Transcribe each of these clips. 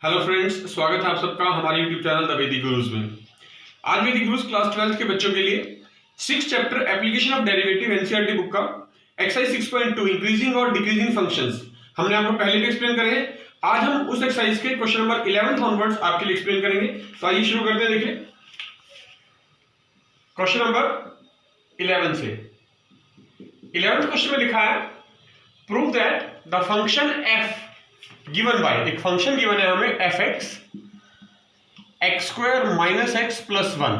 Hello friends, स्वागत है आप सबका हमारे यूट्यूब चैनल द वैदिक गुरुज में। आज वैदिक गुरुज क्लास 12 के बच्चों के लिए 6 chapter application of derivative NCERT book का एक्सरसाइज 6.2 इंक्रीजिंग और डिक्रीजिंग फंक्शंस हमने आपको पहले भी एक्सप्लेन करे हैं। आज हम उस एक्सरसाइज के क्वेश्चन नंबर 11 ऑनवर्ड्स आपके लिए एक्सप्लेन करेंगे। तो आइए शुरू करते हैं। देखिए क्वेश्चन नंबर 11 से 11th क्वेश्चन में लिखा है prove that the function F given by, एक फंक्शन गिवन है हमें F x x square minus x plus 1।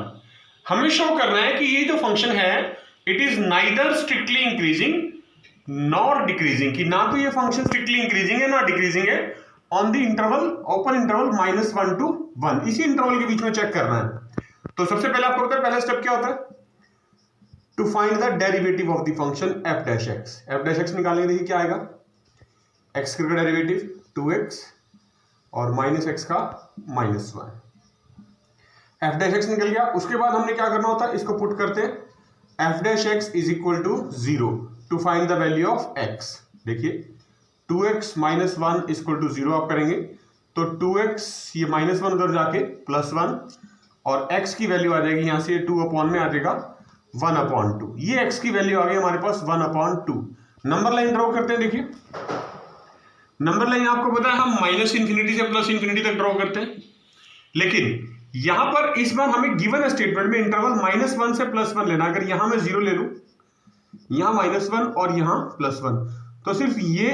हमें शो करना है कि ये जो फंक्शन है it is neither strictly increasing nor decreasing, कि ना तो ये फंक्शन स्ट्रिक्टली इंक्रीजिंग है ना डिक्रीजिंग है, on the interval open interval -1 to 1, इसी इंटरवल के बीच में चेक करना है। तो सबसे पहले आपको पता है पहला स्टेप क्या होता है, to find the derivative of the function f dash x. F dash x निकालेंगे, देखिए क्या आएगा, एक्स का डेरिवेटिव 2x और माइनस एक्स का -1, एफ डैश एक्स निकल गया। उसके बाद हमने क्या करना होता है, इसको पुट करते हैं f dash x is equal to 0 to find the value of x। देखिए 2x माइनस 1 इक्वल टू 0 आप करेंगे तो 2x ये -1 उधर जाके +1 और x की वैल्यू आ जाएगी यहां से 2 अपॉन में आ जाएगा 1/2। ये x की वैल्यू आ गई हमारे पास 1/2। नंबर लाइन ड्रॉ करते हैं। देखिए नंबर लाइन आपको पता है हम -∞ से +∞ तक ड्रॉ करते हैं, लेकिन यहां पर इस बार हमें गिवन स्टेटमेंट में इंटरवल -1 से +1 लेना। अगर यहां मैं 0 ले लूं, यहां -1 और यहां +1, तो सिर्फ ये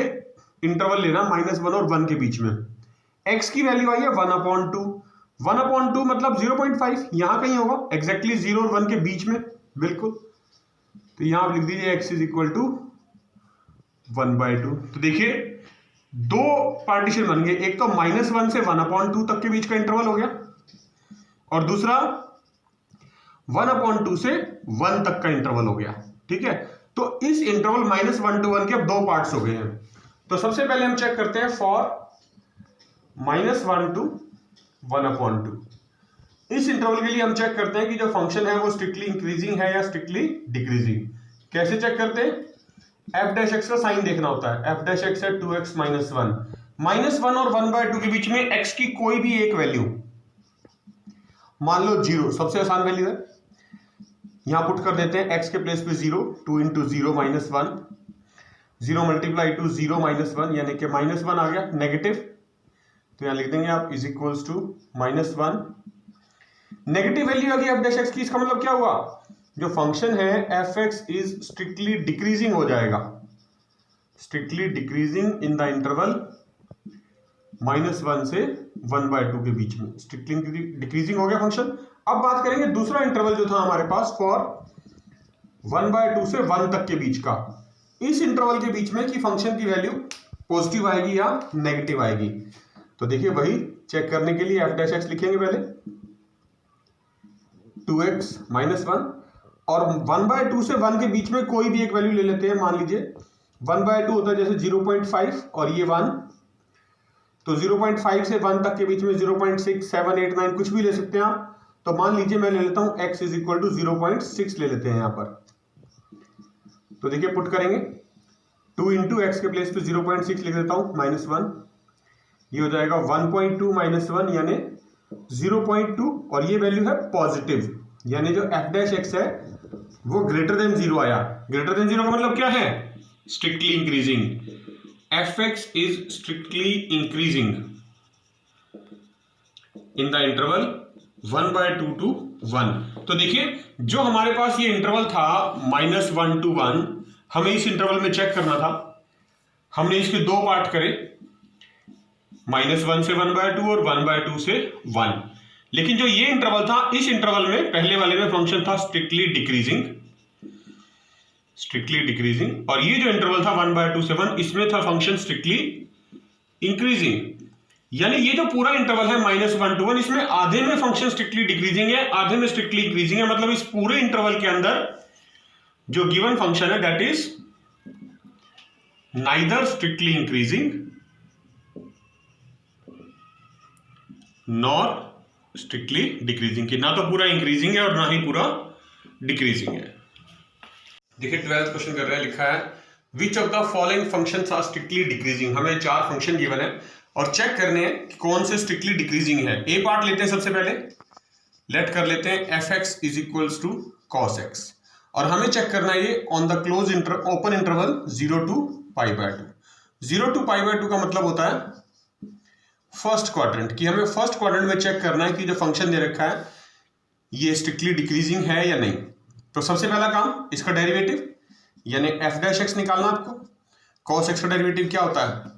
इंटरवल लेना -1 और 1 के बीच में। x की वैल्यू आई है 1/2, 1/2 मतलब 0.5, यहां कहीं होगा एग्जैक्टली 0 और 1 के बीच में, बिल्कुल। तो यहां आप लिख दीजिए x इज इक्वल टू 1/2। तो देखिए दो पार्टीशन बन गए, एक तो -1 से 1/2 तक के बीच का इंटरवल हो गया और दूसरा 1/2 से 1 तक का इंटरवल हो गया। ठीक है, तो इस इंटरवल -1 to 1 के अब दो पार्ट्स हो गए हैं। तो सबसे पहले हम चेक करते हैं फॉर -1 to 1/2। इस इंटरवल के लिए हम चेक करते हैं कि जो फंक्शन है वो स्ट्रिक्टली इंक्रीजिंग है या स्ट्रिक्टली डिक्रीजिंग। कैसे चेक करते हैं, एफ डैश एक्स का साइन देखना होता है। एफ डैश एक्स है 2x -1, -1 और 1/2 के बीच में x की कोई भी एक वैल्यू, मान लो 0, सबसे आसान वैल्यू है, यहां पुट कर देते हैं x के प्लेस पे 0, 2 × 0 -1, 0 मल्टीप्लाई टू 0 -1 यानी कि -1 आ गया नेगेटिव, तो यहां लिख देंगे आप is equals to -1। Negative value आ गई एफ डैश एक्स की, इसका मतलब क्या हुआ, जो फंक्शन है f x is strictly decreasing हो जाएगा, strictly decreasing in the interval -1 से 1/2 के बीच में, स्ट्रिक्टली डिक्रीजिंग हो गया फंक्शन। अब बात करेंगे दूसरा इंटरवल जो था हमारे पास फॉर 1/2 से 1 तक के बीच का। इस इंटरवल के बीच में कि फंक्शन की वैल्यू पॉजिटिव आएगी या नेगेटिव आएगी। तो देखिए वही चेक करने के लिए एफ डैश एक्स लिखेंगे पहले 2x -1 और 1/2 से 1 के बीच में कोई भी एक वैल्यू ले लेते हैं। मान लीजिए 1/2 होता है जैसे 0.5 और ये 1, तो 0.5 से 1 तक के बीच में 0.6, 7, 8, 9 कुछ भी ले सकते हैं आप। तो मान लीजिए मैं ले लेता हूं x इज इक्वल टू 0.6 ले लेते हैं यहां पर। तो देखिए पुट करेंगे 2 × x के प्लेस पे 0.6 लिख देता हूं -1, ये हो जाएगा 1.2 -1 यानी 0.2 और ये वैल्यू है पॉजिटिव, यानी जो एफ डैश एक्स है वो ग्रेटर देन 0 आया। ग्रेटर देन 0 का मतलब क्या है, strictly increasing. F x is strictly increasing in the interval 1/2 to 1। तो देखिए जो हमारे पास ये इंटरवल था -1 to 1, हमें इस इंटरवल में चेक करना था। हमने इसके दो पार्ट करे, -1 से 1/2 और 1/2 से 1। लेकिन जो ये इंटरवल था, इस इंटरवल में पहले वाले में फंक्शन था स्ट्रिक्टली डिक्रीजिंग, और ये जो इंटरवल था 1/2 से 1, इसमें था फंक्शन स्ट्रिक्टली इंक्रीजिंग। यानी ये जो पूरा इंटरवल है -1 to 1, इसमें आधे में फंक्शन स्ट्रिक्टली डिक्रीजिंग है, आधे में स्ट्रिक्टली इंक्रीजिंग है। मतलब इस पूरे इंटरवल के अंदर जो गिवन फंक्शन है that is neither strictly increasing nor strictly decreasing, कि ना तो पूरा इंक्रीजिंग है और ना ही पूरा डिक्रीजिंग है। देखिए 12th क्वेश्चन कर रहे हैं, लिखा है which of the following functions are strictly decreasing. हमें 4 फंक्शन गिवन है, और चेक करने हैं कि कौन से स्ट्रिक्टली डिक्रीजिंग है। ए पार्ट लेते हैं सबसे पहले, लेट कर लेते हैं f x is equals to cos x, और हमें चेक करना है ये on the close open interval 0 to π/2। 0 to π/2 का मतलब होता है फर्स्ट क्वाड्रेंट, कि हमें फर्स्ट क्वाड्रेंट में चेक करना है कि जो फंक्शन दे रखा है ये स्ट्रिक्टली डिक्रीजिंग है या नहीं। तो सबसे पहला काम इसका डेरिवेटिव यानी एफ डैश एक्स निकालना आपको। कॉस एक्स का डेरिवेटिव क्या होता है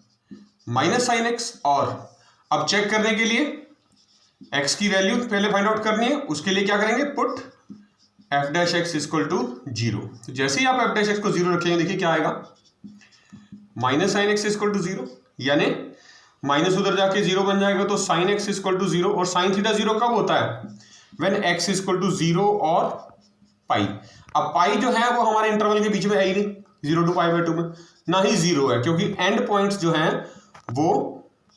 माइनस साइन एक्स, और अब चेक करने के लिए एक्स की वैल्यू पहले फाइंड आउट करनी है, उसके लिए क्या करेंगे put f dash x equal to 0। तो जैसे ही आप एफ डैश एक्स को 0 रखेंगे देखिए क्या आएगा minus sine x equal to 0, यानी माइनस उधर जाके 0 बन जाएगा तो साइन एक्स इक्वल टू 0। और साइन थीटा 0 कब होता है व्हेन एक्स इक्वल टू 0 और पाई। अब पाई जो है वो हमारे इंटरवल के बीच में है ही नहीं, 0 to π/2 में ना ही 0 है, क्योंकि एंड पॉइंट्स जो हैं वो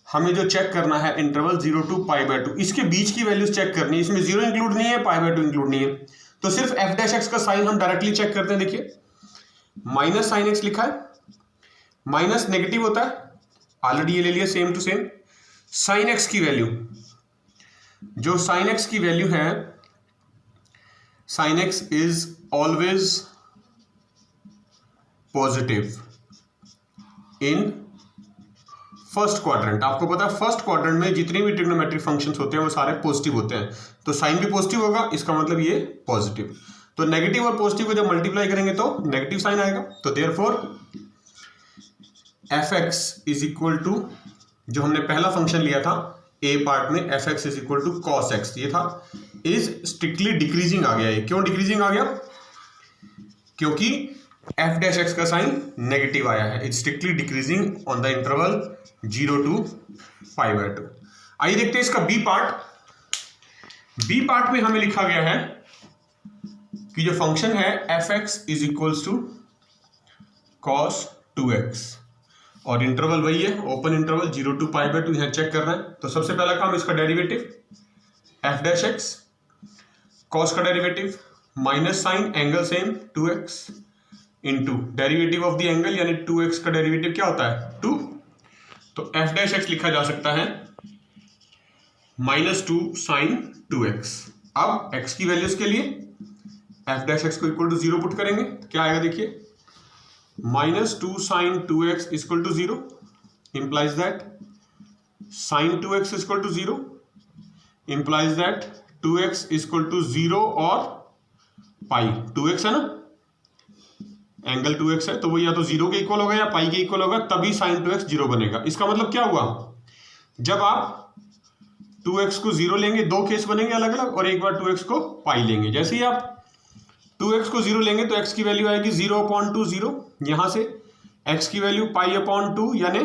हमें जो चेक करना है इंटरवल 0 to π/2 इसके बीच की वैल्यूज चेक करनी है। इसमें 0 इंक्लूड नहीं है, π/2 इंक्लूड नहीं है, तो सिर्फ एफ डैश एक्स का साइन हम डायरेक्टली चेक करते हैं। देखिए माइनस साइन एक्स लिखा है, माइनस नेगेटिव होता है, ऑलरेडी ये ले लिया same to same. Sine x की वैल्यू, जो साइन एक्स की वैल्यू है, sine x is always positive in first quadrant. आपको पता है फर्स्ट क्वाड्रेंट में जितने भी ट्रिग्नोमेट्रिक फंक्शंस होते हैं वो सारे पॉजिटिव होते हैं, तो साइन भी पॉजिटिव होगा, इसका मतलब ये पॉजिटिव। तो नेगेटिव और पॉजिटिव को जब मल्टीप्लाई करेंगे तो नेगेटिव साइन आएगा। तो therefore f x is equal to, जो हमने पहला फंक्शन लिया था ए पार्ट में, f x is equal to cos x ये था, इज स्ट्रिक्टली डिक्रीजिंग आ गया। ये क्यों डिक्रीजिंग आ गया, क्योंकि एफ डैश एक्स का साइन नेगेटिव आया है। It's strictly decreasing on the interval 0 to π/2। आइए देखते हैं इसका बी पार्ट। बी पार्ट में हमें लिखा गया है कि जो फंक्शन है f x is equals to cos 2x, और इंटरवल वही है ओपन इंटरवल 0 to π/2, यहां चेक करना है। तो सबसे पहला काम इसका derivative f dash x, cos का derivative minus sine angle same 2x into derivative of the angle, यानी 2x का डेरिवेटिव क्या होता है 2। तो एफ डैश एक्स लिखा जा सकता है -2 साइन 2x। अब x की वैल्यूज के लिए एफ डैश एक्स को इक्वल टू 0 पुट करेंगे तो क्या आएगा देखिए -2 sine 2x equal to 0 implies that sine 2x equal to 0 implies that 2x equal to 0 और पाई। 2x है ना, एंगल 2x है, तो वो या तो 0 के इक्वल होगा या पाई के इक्वल होगा, तभी साइन 2x 0 बनेगा। इसका मतलब क्या हुआ, जब आप 2x को 0 लेंगे, दो केस बनेंगे अलग अलग, और एक बार 2x को पाई लेंगे। जैसे ही आप 2x को 0 लेंगे तो x की वैल्यू आएगी 0/2 0, यहां से x की वैल्यू π/2 यानी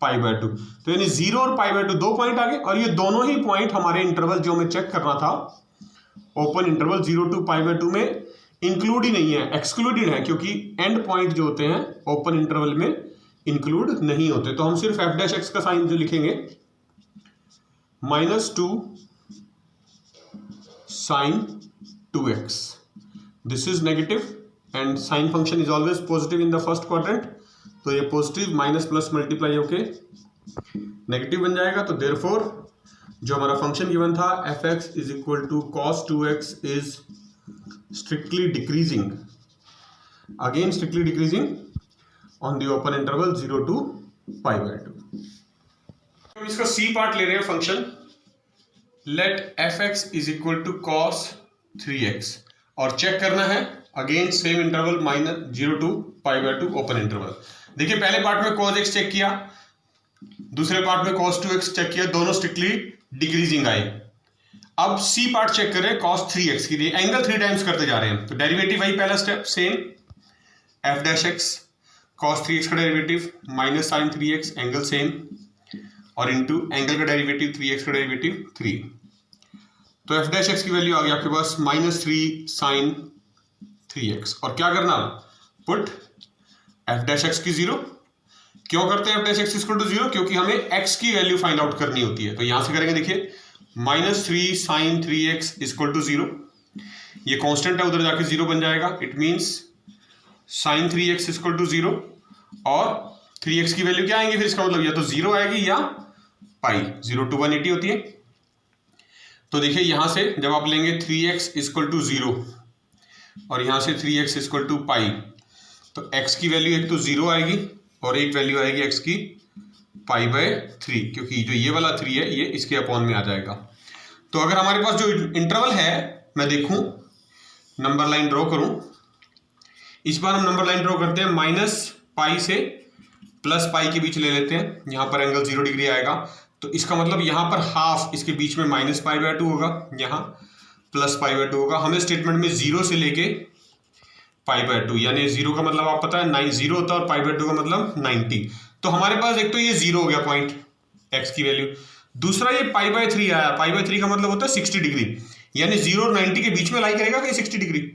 π/2। तो यानी 0 और π/2 दो पॉइंट आ गए, और ये दोनों ही पॉइंट हमारे इंटरवल जो हमें चेक करना था ओपन इंटरवल 0 to π/2 में इंक्लूड ही नहीं है, एक्सक्लूडेड है, क्योंकि एंड पॉइंट जो होते हैं ओपन इंटरवल में इंक्लूड नहीं होते। तो हम सिर्फ एफ डैश एक्स का साइन जो लिखेंगे -2 sine 2x, this is negative and sine function is always positive in the first quadrant, तो ये पॉजिटिव माइनस प्लस मल्टीप्लाई होके नेगेटिव बन जाएगा। तो देयरफॉर जो हमारा फंक्शन गिवन था f x is equal to cos 2x is strictly decreasing, again strictly decreasing on the open interval 0 to π/2। हम इसका सी पार्ट ले रहे हैं function let f x is equal to cos 3x, और check करना है again same interval -0 to π/2 open interval. देखिए पहले पार्ट में cos x चेक किया, दूसरे पार्ट में cos 2x चेक किया, दोनों स्ट्रिक्टली डिक्रीजिंग आए। अब सी पार्ट चेक करें cos 3x के लिए, एंगल 3 टाइम्स करते जा रहे हैं, तो डेरिवेटिव वही पहला step same f dash x, cos 3x का derivative minus sine 3x angle same, और इनटू एंगल का डेरिवेटिव 3x का डेरिवेटिव 3। तो एफ डैश एक्स की वैल्यू आ गई आपके पास -3 साइन 3x, और क्या करना पुट एफ डैश एक्स की 0। क्यों करते हैं f dash x equal to 0, क्योंकि हमें x की वैल्यू फाइंड आउट करनी होती है। तो यहां से करेंगे देखिए -3 साइन 3x इक्वल टू 0, ये कांस्टेंट है उधर जाके 0 बन जाएगा, it means sine 3x equal to 0, और 3x की वैल्यू क्या आएंगी फिर, इसका मतलब या तो 0 आएगी या पाई, 0 to 180 होती है। तो देखिए यहाँ से जब आप लेंगे 3x इक्वल टू 0 और यहाँ से 3x इक्वल टू पाई, तो x की वैल्यू एक तो 0 आएगी और एक वैल्यू आएगी x की पाई बाय 3, क्योंकि जो ये वाला 3 है ये इसके अपॉन में आ जाएगा। तो अगर हमारे पास जो इंटरवल है, मैं देखूं नंबर लाइन ड्रॉ करूं, इस बार हम नंबर लाइन ड्रॉ करते हैं माइनस पाई से प्लस पाई के बीच ले लेते हैं, यहाँ पर एंगल 0 डिग्री आएगा। तो इसका मतलब यहाँ पर हाफ, इसके बीच में माइनस पाई बाय 2 होगा, यहाँ प्लस पाई बाय 2 होगा। हमें स्टेटमेंट में 0 से लेके पाई बाय 2, यानी 0 का मतलब आप पता है 0 होता है और पाई बाय 2 का मतलब 90। तो हमारे पास एक तो ये 0 हो गया पॉइंट x की वैल्यू, दूसरा ये पाई बाय 3 आया। पाई बाय 3 का मतलब होता है 60 डिग्री, यानी 0 और 90 के बीच में लाई करेगा कि 60 डिग्री,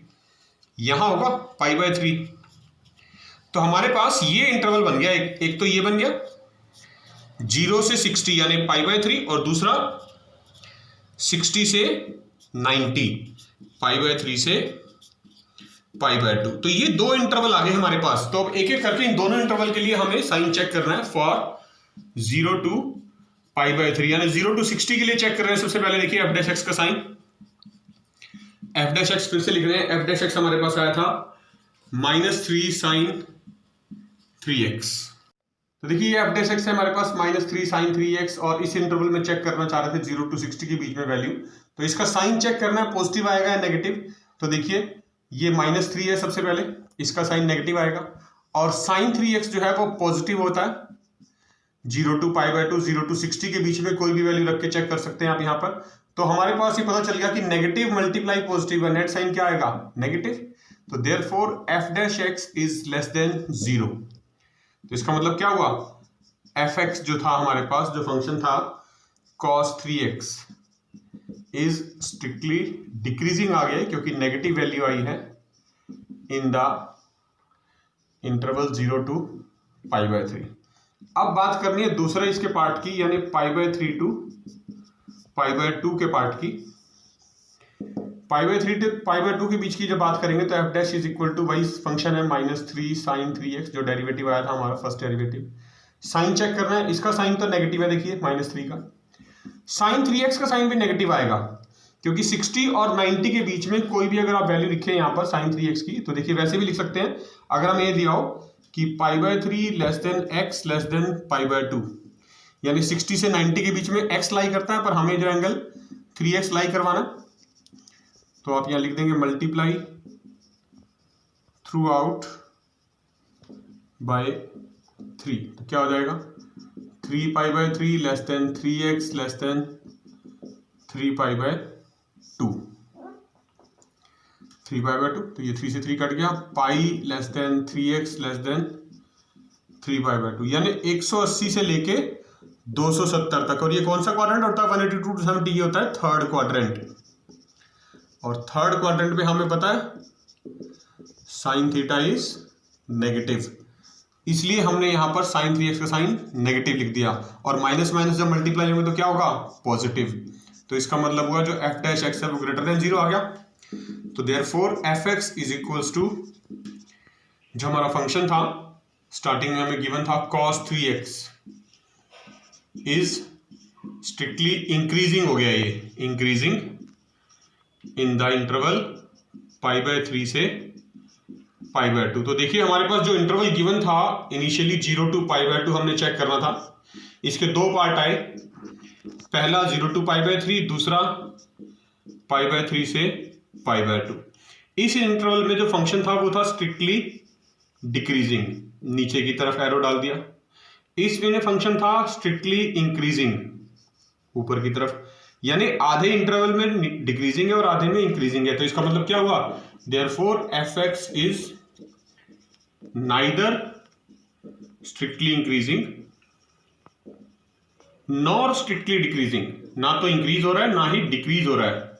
यहां होगा पाई बाय 3। तो हमारे पास ये इंटरवल बन गया, एक तो ये बन गया 0 से 60 यानी पाई बाय 3, और दूसरा 60 से 90 पाई बाय 3 से पाई बाय 2। तो ये दो इंटरवल आ गए हमारे पास। तो अब एक एक करके इन दोनों इंटरवल के लिए हमें साइन चेक करना है। फॉर 0 टू पाई बाय 3 यानी 0 टू 60 के लिए चेक कर रहे हैं। सबसे पहले देखिए एफ डैश एक्स का साइन, एफ डैश एक्स फिर से लिख रहे हैं। एफ डैश एक्स हमारे पास आया था -3 साइन 3x। तो देखिए ये एफ डैश एक्स है हमारे पास -3 साइन 3x, और इस इंटरवल में चेक करना चाह रहे थे 0 टू 60 के बीच में वैल्यू। तो इसका साइन चेक करना है, पॉजिटिव आएगा या नेगेटिव। तो देखिए ये -3 है, सबसे पहले इसका साइन नेगेटिव आएगा, और साइन 3x जो है वो पॉजिटिव होता है। 0 टू पाई बाय 2, 0 टू 60 के बीच में कोई भी वैल्यू रख के चेक कर सकते हैं आप यहाँ पर। तो हमारे पास ये पता चल गया कि नेगेटिव मल्टीप्लाई पॉजिटिव है, नेट साइन क्या आएगा नेगेटिव। तो therefore f dash x is less than 0। तो इसका मतलब क्या हुआ, एफ एक्स जो था हमारे पास, जो फंक्शन था cos 3x is strictly decreasing आ गया, क्योंकि नेगेटिव वैल्यू आई है in the interval 0 to pi by 3। अब बात करनी है दूसरे इसके पार्ट की, यानी pi by 3 to pi by 2 के पार्ट की। Pi by 3 to pi by 2 के बीच की जब बात करेंगे तो f dash is equal to, वही फंक्शन है -3 साइन 3x, जो डेरिवेटिव आया था हमारा फर्स्ट डेरिवेटिव। साइन चेक करना है, इसका साइन तो नेगेटिव है, देखिए -3 का। साइन 3x का साइन भी नेगेटिव आएगा, क्योंकि 60 और 90 के बीच में कोई भी अगर आप वैल्यू लिखें यहाँ पर साइन 3x की, तो देखिए वैसे भी लिख सकते हैं। अगर हम ये दिया हो कि पाई by 3 less than x less than pi by 2, यानी 60 से 90 के बीच में x लाई करता है, पर हमें जो एंगल 3x लाई करवाना, तो आप यहाँ लिख देंगे मल्टीप्लाई थ्रू आउट बाय 3। तो क्या हो जाएगा 3 पाई by 3 less than 3x less than 3 pi by 2, 3 pi by 2। तो ये 3 से 3 कट गया, पाई less than 3x less than 3 pi by 2, यानी 180 से लेके 270 तक। और ये कौन सा क्वाड्रेंट होता है, 182 टू 70, ये होता है थर्ड क्वाड्रेंट। और थर्ड क्वाड्रेंट में हमें पता है साइन थीटा इज नेगेटिव, इसलिए हमने यहां पर साइन 3x का साइन नेगेटिव लिख दिया, और माइनस माइनस जब मल्टीप्लाई होंगे तो क्या होगा पॉजिटिव। तो इसका मतलब हुआ जो एफ डैश एक्स है वो ग्रेटर देन 0 आ गया। तो therefore f x is equals to, जो हमारा फंक्शन था स्टार्टिंग में हमें गिवन था cos 3x is strictly increasing हो गया, ये increasing in the interval pi by 3 से पाई बाय 2। तो देखिए हमारे पास जो इंटरवल गिवन था इनिशियली 0 टू पाई बाय 2 हमने चेक करना था। इसके दो पार्ट आए, पहला 0 टू पाई बाय 3, दूसरा पाई बाय 3 से पाई बाय 2। इस इंटरवल में जो फंक्शन था वो था स्ट्रिक्टली डिक्रीजिंग, नीचे की तरफ एरो डाल दिया। इसमें फंक्शन था स्ट्रिक्टली इंक्रीजिंग, ऊपर की तरफ, यानी आधे इंटरवल में डिक्रीजिंग है और आधे में इंक्रीजिंग है। तो इसका मतलब क्या हुआ, therefore f x is neither strictly increasing nor strictly decreasing, ना तो इंक्रीज हो रहा है ना ही डिक्रीज हो रहा है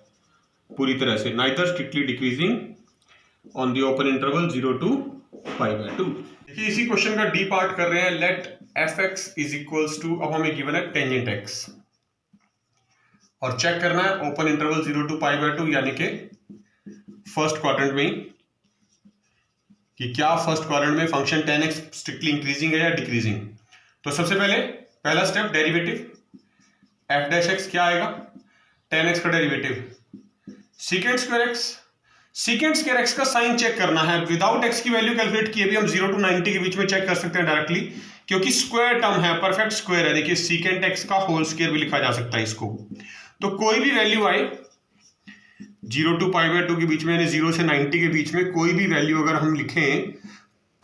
पूरी तरह से, neither strictly decreasing on the open interval 0 to pi by 2। देखिए इसी क्वेश्चन का डी पार्ट कर रहे हैं, let f x is equals to, अब हमें गिवन है टेंजेंट एक्स, और चेक करना है open interval 0 to pi by 2 यानी कि फर्स्ट क्वाड्रेंट में ही, कि क्या फर्स्ट क्वाड्रेंट में फंक्शन tan x स्ट्रिक्टली इंक्रीजिंग है या डिक्रीजिंग। तो सबसे पहले पहला step derivative, f dash x क्या आएगा, टेन एक्स का derivative secant square x. Secant square x का साइन चेक करना है विदाउट एक्स की वैल्यू कैलकुलेट किए भी हम 0 to 90 के बीच में चेक कर सकते हैं डायरेक्टली, क्योंकि स्क्वायर टर्म है, परफेक्ट स्क्वायर है। देखिए सीकेंट एक्स का होल स्क्वायर भी लिखा जा सकता है इसको। तो कोई भी वैल्यू आए 0 to π/2 के बीच में, यानी 0 से 90 के बीच में कोई भी वैल्यू अगर हम लिखें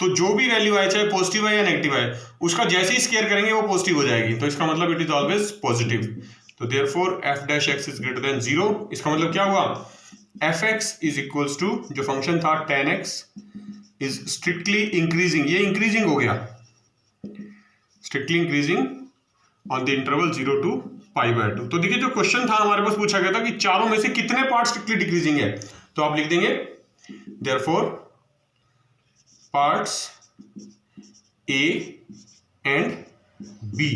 तो जो भी वैल्यू आए, चाहे पॉजिटिव आए या नेगेटिव आए, उसका जैसे ही स्क्वायर करेंगे वो पॉजिटिव हो जाएगी। तो इसका मतलब इट इज ऑलवेज पॉजिटिव। तो therefore f dash x is greater than 0। इसका मतलब क्या हुआ, f x is equals to जो फंक्शन था tan x is strictly increasing, ये इंक्रीजिंग हो गया, strictly increasing on the interval 0 to π/2। तो देखिए जो क्वेश्चन था हमारे पास पूछा गया था कि चारों में से कितने पार्ट स्ट्रिक्टली डिक्रीजिंग है, तो आप लिख देंगे therefore parts A and B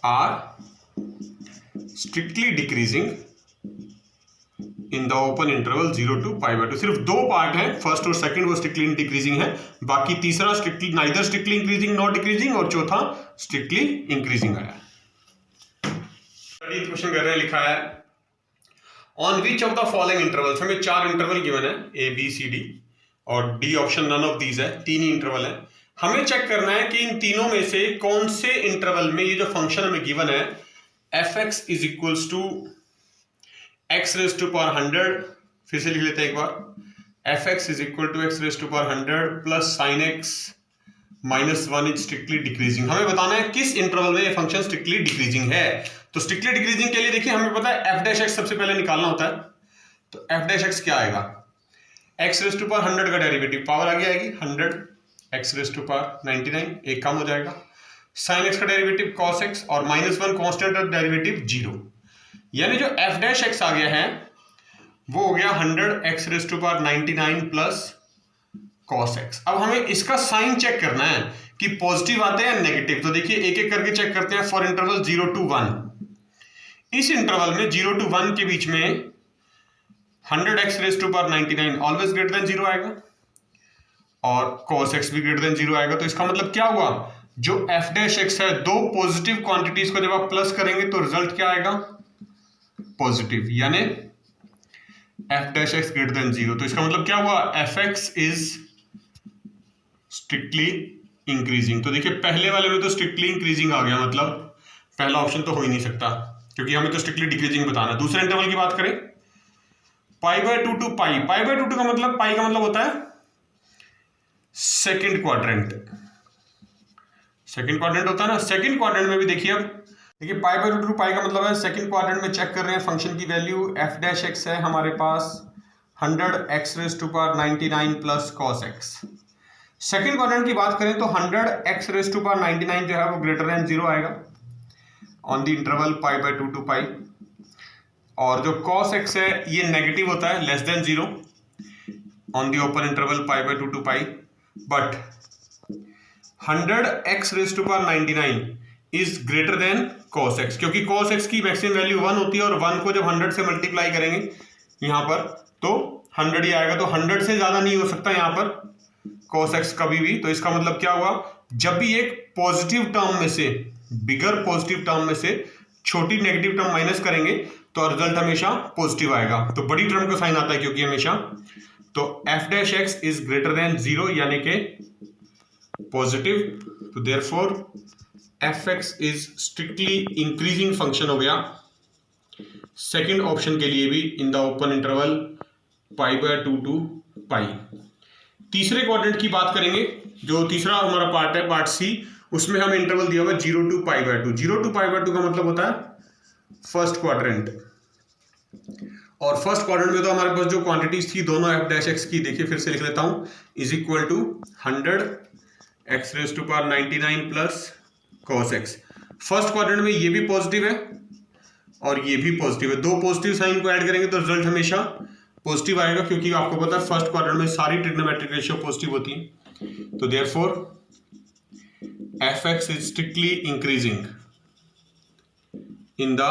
are strictly decreasing in the open interval 0 to π/2। सिर्फ दो पार्ट हैं, फर्स्ट और सेकंड, वो स्ट्रिक्टली डिक्रीजिंग है, बाकी तीसरा strictly neither strictly increasing not decreasing, और चौथा स्ट्रिक्टली इंक्रीजिंग आया। क्वेश्चन कर रहे हैं, लिखा है on which of the following intervals, हमें चार इंटरवल गिवन है A B C D और D option none of these है, तीन ही इंटरवल है। हमें चेक करना है कि इन तीनों में से कौन से इंटरवल में ये जो फंक्शन हमें गिवन है f x is equals to x raise to power 100, फिर से लिख लेते हैं एक बार, f x is equal to x raise to power 100 plus sine x minus 1 is strictly decreasing. हमें बताना है किस इंटरवल में ये फंक्शन स्ट्रिक्टली डिक्रीजिंग है। तो स्ट्रिक्टली डिक्रीजिंग के लिए देखिए हमें पता है एफ डैश एक्स सबसे पहले निकालना होता है। तो एफ डैश एक्स क्या आएगा, एक्स रेज टू पावर 100 का डेरिवेटिव, पावर आगे आएगी 100, एक्स रेज टू पावर 99, एक कम हो जाएगा, साइन एक्स का डेरिवेटिव कॉस एक्स, और माइनस 1 कॉन्स्टेंट डेरिवेटिव 0, यानी जो एफ डैश एक्स आ गया है वो हो गया 100 x raise to power 99 plus cos x. अब हमें इसका साइन चेक करना है कि पॉजिटिव आते हैं या नेगेटिव। तो देखिए एक एक करके चेक करते हैं। फॉर इंटरवल 0 to 1, इस इंटरवल में 0 to 1 के बीच में 100 x raise to power 99 always greater than 0 आएगा, और cos x भी ग्रेटर देन 0 आएगा। तो इसका मतलब क्या हुआ, जो f डैश x है, दो पॉजिटिव क्वांटिटीज को जब आप प्लस करेंगे तो रिजल्ट क्या आएगा, पॉजिटिव, यानी f dash x greater than 0। तो इसका मतलब क्या हुआ, f x is strictly increasing. तो देखिए पहले वाले में तो स्ट्रिक्टली इंक्रीजिंग आ गया, मतलब पहला ऑप्शन तो हो ही नहीं सकता, क्योंकि हमें तो स्ट्रिक्टली डिक्रीजिंग बताना। दूसरे इंटरवल की बात करें π/2 to π, π/2 का मतलब, पाई का मतलब होता है सेकंड क्वाड्रेंट, सेकंड क्वाड्रेंट होता है ना। सेकंड क्वाड्रेंट में भी देखिए, अब देखिए π/2 to π का मतलब है सेकंड क्वाड्रेंट में चेक कर रहे हैं फंक्शन की वैल्यू, f डैश x है हमारे पास 100 x raise to power 99 plus cos x। Second quadrant की बात करें तो 100 x रेज टू पावर 99 जो है वो ग्रेटर देन 0 आएगा ऑन द इंटरवल π/2 to π, और जो cos x है ये नेगेटिव होता है, less than 0 on the open interval π/2 to π। But 100 x raise to power 99 is greater than cos x, क्योंकि cos x की मैक्सिमम वैल्यू 1 होती है, और 1 को जब 100 से मल्टीप्लाई करेंगे यहां पर तो 100 ही आएगा। तो 100 से ज्यादा नहीं हो सकता यहां पर cos x कभी भी। तो इसका मतलब क्या हुआ, जब भी एक पॉजिटिव टर्म में से, बिगर पॉजिटिव टर्म में से छोटी नेगेटिव टर्म माइनस करेंगे तो रिजल्ट हमेशा पॉजिटिव आएगा। तो बड़ी टर्म का साइन आता है क्योंकि हमेशा, तो f dash x is greater than 0 यानी कि पॉजिटिव। तो therefore f x is strictly increasing function हो गया सेकंड ऑप्शन के लिए भी in the open interval π/2 to π। तीसरे क्वाड्रेंट की बात करेंगे, जो तीसरा हमारा पार्ट है, पार्ट सी, उसमें हमें इंटरवल दिया हुआ 0 to π/2। 0 to π/2 का मतलब होता है फर्स्ट क्वाड्रेंट, और फर्स्ट क्वाड्रेंट में तो हमारे पास जो क्वांटिटीज थी दोनों एफ डैश एक्स की, देखिए फिर से लिख लेता हूं, is equal to 100 x raise to power 99 plus cos x। First quadrant में ये भी पॉजिटिव है और ये भी पॉजिटिव है, दो पॉजिटिव साइन को ऐड करेंगे तो रिजल्ट हमेशा पॉजिटिव आएगा, क्योंकि आपको पता है फर्स्ट क्वाड्रेंट में सारी ट्रिग्नोमेट्रिक रेशियो पॉजिटिव होती है। तो therefore f x is strictly increasing in the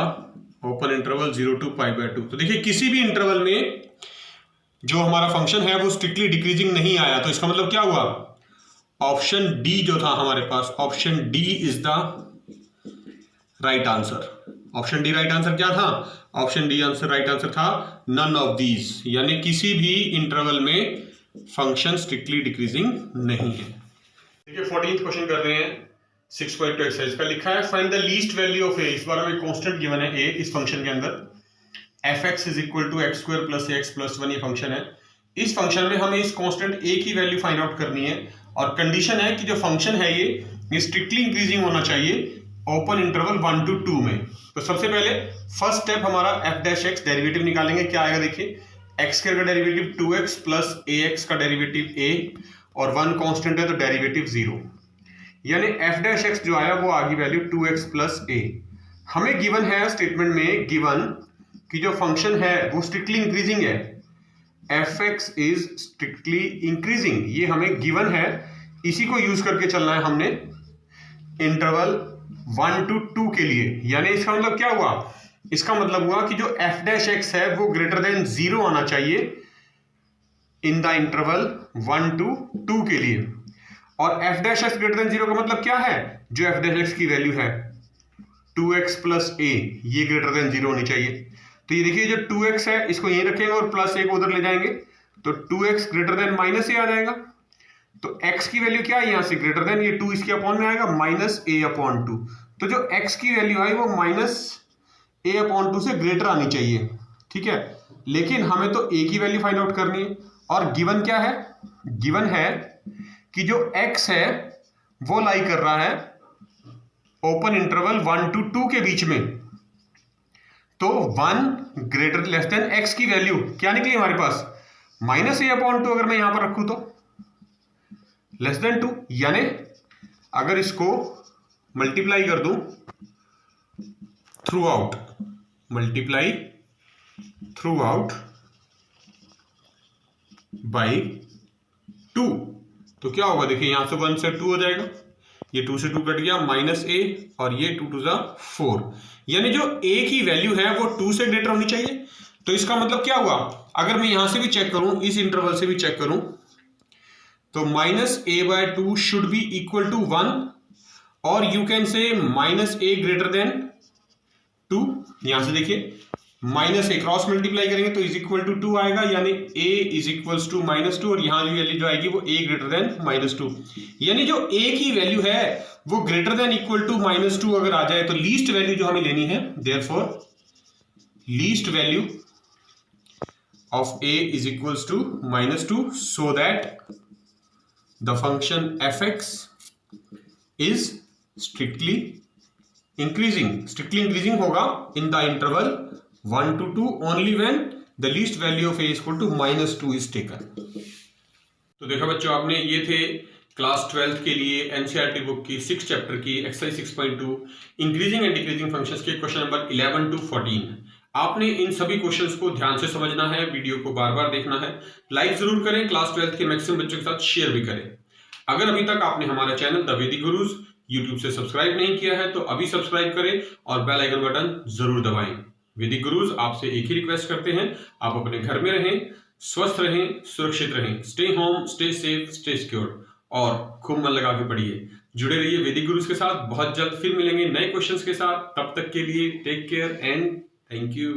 open interval 0 to π/2। तो देखिए किसी भी इंटरवल में जो हमारा फंक्शन है वो स्ट्रिक्टली डिक्रीजिंग नहीं आया। तो इसका मतलब क्या हुआ, ऑप्शन डी जो था हमारे पास, option D is the right answer. Option D right answer क्या था? Option D answer right answer था नन ऑफ दीज, यानी किसी भी इंटरवल में फंक्शन स्ट्रिक्टली डिक्रीजिंग नहीं है। देखिए 14th क्वेश्चन कर रहे हैं 6.2 एक्सरसाइज का। लिखा है find the least value of a. इस बार हमें कांस्टेंट गिवन है ए इस फंक्शन के अंदर। fx is equal to x square plus x plus 1 ये फंक्शन है। इस फंक्शन में हमें इस कांस्टेंट ए की वैल्यू फाइंड आउट करनी है और कंडीशन है कि जो फंक्शन है ये स्ट्रिक्टली इंक्रीजिंग होना चाहिए ओपन इंटरवल 1 to 2 में। तो सबसे पहले फर्स्ट स्टेप हमारा एफ डैश एक्स डेरिवेटिव निकालेंगे। क्या आएगा देखिए, एक्स स्क्वायर का डेरिवेटिव 2x प्लस ax का डेरिवेटिव a और 1 कांस्टेंट है तो डेरिवेटिव 0, यानी एफ डैश एक्स जो आया वो आ गई वैल्यू 2x प्लस a। हमें गिवन है स्टेटमेंट में गिवन कि जो फंक्शन है वो स्ट्रिक्टली इंक्रीजिंग है, fx इज स्ट्रिक्टली इंक्रीजिंग, ये हमें गिवन है। इसी को यूज करके चलना है हमने इंटरवल 1 to 2 के लिए। यानी इसका मतलब क्या हुआ, इसका मतलब हुआ कि जो f डैश एक्स है वो ग्रेटर देन 0 आना चाहिए इन द इंटरवल 1 to 2 के लिए। और f dash x greater than 0 का मतलब क्या है, जो f डैश एक्स की वैल्यू है 2x प्लस a ये ग्रेटर देन 0 होनी चाहिए। तो ये देखिए जो 2x है इसको यहीं रखेंगे और प्लस a को उधर ले जाएंगे तो 2x greater than minus a आ जाएगा। तो x की वैल्यू क्या है यहां से ग्रेटर देन, ये 2 इसके अपॉन में आएगा माइनस a अपॉन 2। तो जो x की वैल्यू आई वो माइनस a अपॉन 2 से ग्रेटर आनी चाहिए, ठीक है। लेकिन हमें तो a की वैल्यू फाइंड आउट करनी है और गिवन क्या है, गिवन है कि जो x है वो लाई कर रहा है ओपन इंटरवल 1 to 2 के बीच में। तो 1 ग्रेटर लेस देन x की वैल्यू क्या निकली हमारे पास, माइनस a अपॉन 2। अगर मैं यहां पर रखूं तो लेस देन 2, यानी अगर इसको मल्टीप्लाई कर दूं through out, multiply through out by 2 तो क्या होगा, देखिए यहां से 1 से 2 हो जाएगा, ये 2 से 2 कट गया माइनस a और ये 2 2 4, यानी जो a की वैल्यू है वो 2 से ग्रेटर होनी चाहिए। तो इसका मतलब क्या हुआ, अगर मैं यहां से भी चेक करूं, इस इंटरवल से भी चेक करूं तो minus a by 2 should be equal to 1 और you can say minus a greater than 2। यहां से देखिए माइनस a क्रॉस मल्टीप्लाई करेंगे तो इज इक्वल टू 2 आएगा, यानी a is equals to minus 2 और यहां जो वैल्यू जो आएगी वो a ग्रेटर देन माइनस 2, यानी जो a की वैल्यू है वो greater than equal to minus 2 अगर आ जाए तो लीस्ट वैल्यू जो हमें लेनी है, therefore least value of a is equals to minus 2 so that the function fx is strictly increasing होगा in the interval 1 to 2 only when the least value of a is equal to minus 2 is taken। तो देखा बच्चों आपने, ये थे class 12th के लिए NCERT book की 6 चैप्टर की exercise 6.2 increasing and decreasing functions के क्वेश्चन नंबर 11 to 14। आपने इन सभी क्वेश्चंस को ध्यान से समझना है, वीडियो को बार बार देखना है, लाइक जरूर करें, क्लास 12th के मैक्सिमम बच्चों के साथ शेयर भी करें। अगर अभी तक आपने हमारा चैनल द वैदिक गुरुज यूट्यूब से सब्सक्राइब नहीं किया है तो अभी सब्सक्राइब करें और बेल आइकन बटन जरूर दबाएं। वैदिक गुरुज आपसे एक ही रिक्वेस्ट करते हैं, आप अपने घर में रहें, स्वस्थ रहें, सुरक्षित रहें, stay home, stay safe, stay secure और खूब मन लगा के पढ़िए। जुड़े रहिए वैदिक गुरुज के साथ, बहुत जल्द फिर मिलेंगे नए क्वेश्चंस के साथ। तब तक के लिए take care and thank you.